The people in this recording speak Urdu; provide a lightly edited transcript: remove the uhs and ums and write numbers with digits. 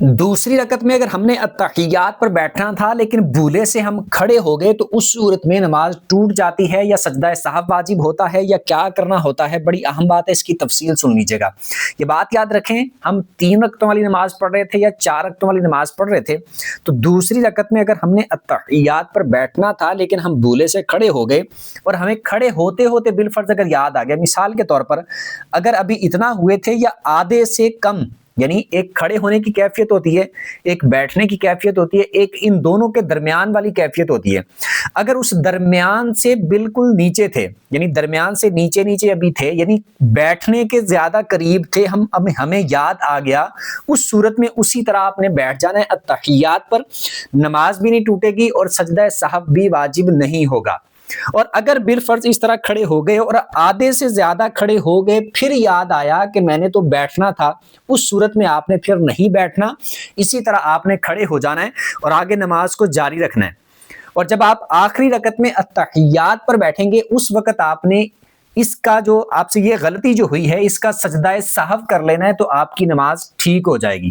دوسری رکعت میں اگر ہم نے التحیات پر بیٹھنا تھا لیکن بھولے سے ہم کھڑے ہو گئے تو اس صورت میں نماز ٹوٹ جاتی ہے یا سجدہ سہو واجب ہوتا ہے یا کیا کرنا ہوتا ہے؟ بڑی اہم بات ہے، اس کی تفصیل سن لیجیے گا۔ یہ بات یاد رکھیں، ہم 3 رکعتوں والی نماز پڑھ رہے تھے یا 4 رکعتوں والی نماز پڑھ رہے تھے، تو دوسری رکعت میں اگر ہم نے التحیات پر بیٹھنا تھا لیکن ہم بھولے سے کھڑے ہو گئے اور ہمیں کھڑے ہوتے ہوتے بالفرض اگر یاد آ گیا، مثال کے طور پر اگر ابھی اتنا ہوئے تھے یا آدھے سے کم، یعنی ایک کھڑے ہونے کی کیفیت ہوتی ہے، ایک بیٹھنے کی کیفیت ہوتی ہے، ایک ان دونوں کے درمیان والی کیفیت ہوتی ہے۔ اگر اس درمیان سے بالکل نیچے تھے، یعنی درمیان سے نیچے ابھی تھے، یعنی بیٹھنے کے زیادہ قریب تھے، ہمیں یاد آ گیا، اس صورت میں اسی طرح آپ نے بیٹھ جانا ہے التحیات پر، نماز بھی نہیں ٹوٹے گی اور سجدہ سہو بھی واجب نہیں ہوگا۔ اور اگر بالفرض اس طرح کھڑے ہو گئے اور آدھے سے زیادہ کھڑے ہو گئے، پھر یاد آیا کہ میں نے تو بیٹھنا تھا، اس صورت میں آپ نے پھر نہیں بیٹھنا، اسی طرح آپ نے کھڑے ہو جانا ہے اور آگے نماز کو جاری رکھنا ہے۔ اور جب آپ آخری رکعت میں التحیات پر بیٹھیں گے، اس وقت آپ نے اس کا جو آپ سے یہ غلطی جو ہوئی ہے، اس کا سجدہ سہو کر لینا ہے، تو آپ کی نماز ٹھیک ہو جائے گی۔